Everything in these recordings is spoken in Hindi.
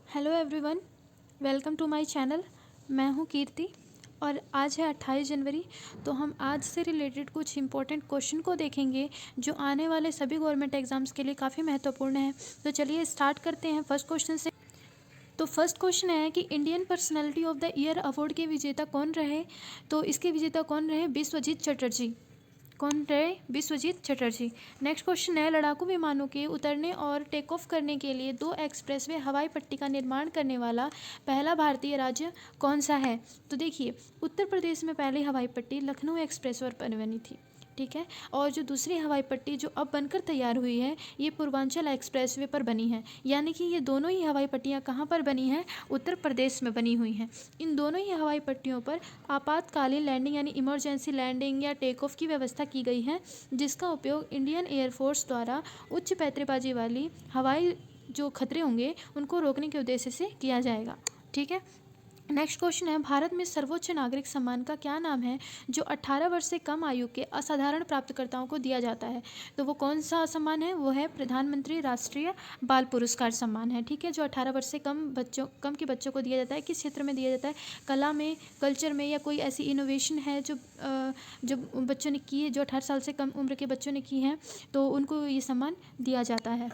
Hello everyone, welcome to my channel. मैं हूं कीर्ति और आज है 28 जनवरी। तो हम आज से रिलेटेड कुछ इंपॉर्टेंट क्वेश्चन को देखेंगे जो आने वाले सभी गवर्नमेंट एग्जाम्स के लिए काफ़ी महत्वपूर्ण है। तो चलिए स्टार्ट करते हैं फर्स्ट क्वेश्चन से। तो फर्स्ट क्वेश्चन है कि Indian personality of the year award के विजेता कौन रहे। तो इसके विजेता कौन रहे? बिस्वजीत चटर्जी। कौन रहे? बिस्वजीत चटर्जी। नेक्स्ट क्वेश्चन है, लड़ाकू विमानों के उतरने और टेक ऑफ करने के लिए 2 एक्सप्रेसवे हवाई पट्टी का निर्माण करने वाला पहला भारतीय राज्य कौन सा है? तो देखिए, उत्तर प्रदेश में पहली हवाई पट्टी लखनऊ एक्सप्रेसवे पर बनी थी, ठीक है। और जो दूसरी हवाई पट्टी जो अब बनकर तैयार हुई है, ये पूर्वांचल एक्सप्रेसवे पर बनी है। यानी कि ये दोनों ही हवाई पट्टियाँ कहाँ पर बनी हैं? उत्तर प्रदेश में बनी हुई हैं। इन दोनों ही हवाई पट्टियों पर आपातकालीन लैंडिंग यानी इमरजेंसी लैंडिंग या टेक ऑफ की व्यवस्था की गई है, जिसका उपयोग इंडियन एयरफोर्स द्वारा उच्च पैतृबाजी वाली हवाई जो खतरे होंगे उनको रोकने के उद्देश्य से किया जाएगा, ठीक है। नेक्स्ट क्वेश्चन है, भारत में सर्वोच्च नागरिक सम्मान का क्या नाम है जो 18 वर्ष से कम आयु के असाधारण प्राप्तकर्ताओं को दिया जाता है? तो वो कौन सा सम्मान है? वो है प्रधानमंत्री राष्ट्रीय बाल पुरस्कार सम्मान है, ठीक है। जो 18 वर्ष से कम के बच्चों को दिया जाता है। किस क्षेत्र में दिया जाता है? कला में, कल्चर में, या कोई ऐसी इनोवेशन है जो बच्चों ने की है, जो 18 साल से कम उम्र के बच्चों ने की है, तो उनको ये सम्मान दिया जाता है।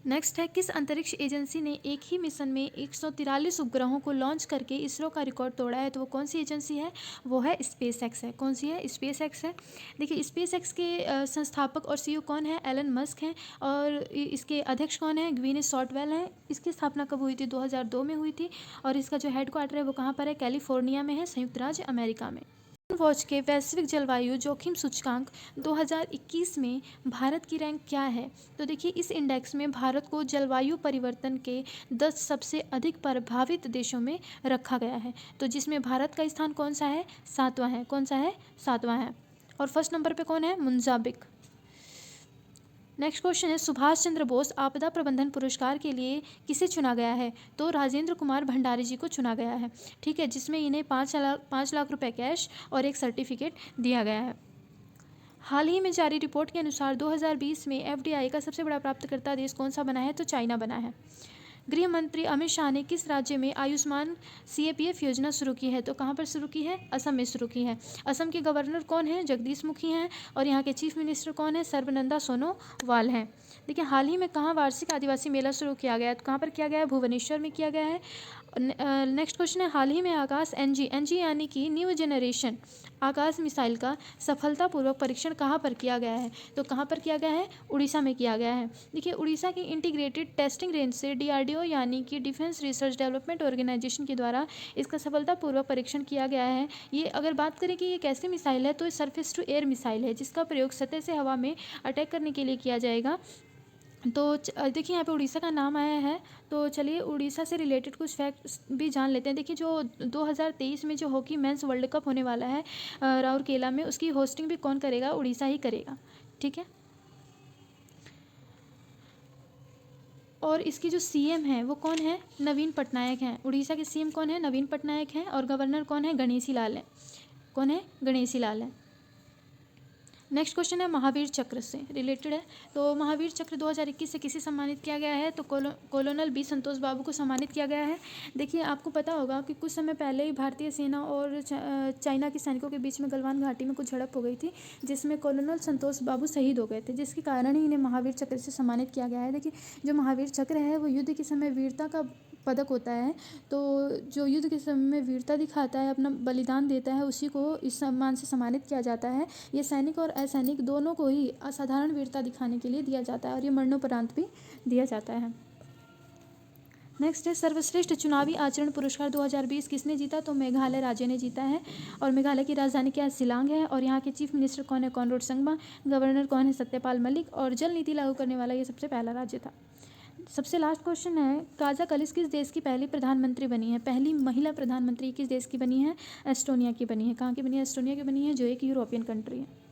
नेक्स्ट है, किस अंतरिक्ष एजेंसी ने एक ही मिशन में 143 उपग्रहों को लॉन्च करके इसरो का रिकॉर्ड तोड़ा है? तो वो कौन सी एजेंसी है? वो है स्पेस एक्स है। कौन सी है? स्पेस एक्स है। देखिए, स्पेस एक्स के संस्थापक और सीईओ कौन है? एलन मस्क हैं। और इसके अध्यक्ष कौन है? ग्विनेस शॉर्टवेल हैं। इसकी स्थापना कब हुई थी? 2002 में हुई थी। और इसका जो हेडक्वार्टर है वो कहाँ पर है? कैलिफोर्निया में है, संयुक्त राज्य अमेरिका में। वॉच के वैश्विक जलवायु जोखिम सूचकांक 2021 में भारत की रैंक क्या है? तो देखिए, इस इंडेक्स में भारत को जलवायु परिवर्तन के 10 सबसे अधिक प्रभावित देशों में रखा गया है। तो जिसमें भारत का स्थान कौन सा है? 7वां है। कौन सा है? 7वां है। और फर्स्ट नंबर पे कौन है? मोजाम्बिक। नेक्स्ट क्वेश्चन है, सुभाष चंद्र बोस आपदा प्रबंधन पुरस्कार के लिए किसे चुना गया है? तो राजेंद्र कुमार भंडारी जी को चुना गया है, ठीक है। जिसमें इन्हें 5 लाख रुपए कैश और एक सर्टिफिकेट दिया गया है। हाल ही में जारी रिपोर्ट के अनुसार 2020 में एफडीआई का सबसे बड़ा प्राप्तकर्ता देश कौन सा बना है? तो चाइना बना है। गृह मंत्री अमित शाह ने किस राज्य में आयुष्मान सीएपीएफ योजना शुरू की है? तो कहाँ पर शुरू की है? असम में शुरू की है। असम के गवर्नर कौन है? जगदीश मुखी हैं। और यहाँ के चीफ मिनिस्टर कौन है? सर्बानंद सोनोवाल हैं। देखिए, हाल ही में कहाँ वार्षिक आदिवासी मेला शुरू किया गया है? तो कहाँ पर किया गया है? भुवनेश्वर में किया गया है। नेक्स्ट क्वेश्चन है, हाल ही में आकाश एनजी यानी कि न्यू जनरेशन आकाश मिसाइल का सफलतापूर्वक परीक्षण कहाँ पर किया गया है? तो कहाँ पर किया गया है? उड़ीसा में किया गया है। देखिए, उड़ीसा की इंटीग्रेटेड टेस्टिंग रेंज से डीआरडीओ यानी कि डिफेंस रिसर्च डेवलपमेंट ऑर्गेनाइजेशन के द्वारा इसका सफलतापूर्वक परीक्षण किया गया है। ये अगर बात करें कि ये कैसी मिसाइल है, तो ये सरफेस टू एयर मिसाइल है, जिसका प्रयोग सतह से हवा में अटैक करने के लिए किया जाएगा। तो देखिए, यहाँ पे उड़ीसा का नाम आया है। तो चलिए, उड़ीसा से रिलेटेड कुछ फैक्ट्स भी जान लेते हैं। देखिए, जो 2023 में जो हॉकी मेंस वर्ल्ड कप होने वाला है राउरकेला में, उसकी होस्टिंग भी कौन करेगा? उड़ीसा ही करेगा, ठीक है। और इसकी जो सीएम है वो कौन है? नवीन पटनायक हैं। उड़ीसा के सीएम कौन है? नवीन पटनायक हैं। और गवर्नर कौन है? गणेशी लाल है। कौन है? गणेशी लाल है। नेक्स्ट क्वेश्चन है, महावीर चक्र से रिलेटेड है। तो महावीर चक्र 2021 से किसे सम्मानित किया गया है? तो कॉलोनल बी संतोष बाबू को सम्मानित किया गया है। देखिए, आपको पता होगा कि कुछ समय पहले ही भारतीय सेना और चाइना के सैनिकों के बीच में गलवान घाटी में कुछ झड़प हो गई थी, जिसमें कॉलोनल संतोष बाबू शहीद हो गए थे, जिसके कारण ही इन्हें महावीर चक्र से सम्मानित किया गया है। देखिए, जो महावीर चक्र है वो युद्ध के समय वीरता का पदक होता है। तो जो युद्ध के समय में वीरता दिखाता है, अपना बलिदान देता है, उसी को इस सम्मान से सम्मानित किया जाता है। ये सैनिक और असैनिक दोनों को ही असाधारण वीरता दिखाने के लिए दिया जाता है, और ये मरणोपरांत भी दिया जाता है। नेक्स्ट है, सर्वश्रेष्ठ चुनावी आचरण पुरस्कार 2020 किसने जीता? तो मेघालय राज्य ने जीता है। और मेघालय की राजधानी क्या है? शिलांग है। और यहाँ के चीफ मिनिस्टर कौन है? कॉनराड संगमा। गवर्नर कौन है? सत्यपाल मलिक। और जल नीति लागू करने वाला ये सबसे पहला राज्य था। सबसे लास्ट क्वेश्चन है, काजा कलिस किस देश की पहली प्रधानमंत्री बनी है? पहली महिला प्रधानमंत्री किस देश की बनी है? एस्टोनिया की बनी है। कहाँ की बनी है? एस्टोनिया की बनी है, जो एक यूरोपियन कंट्री है।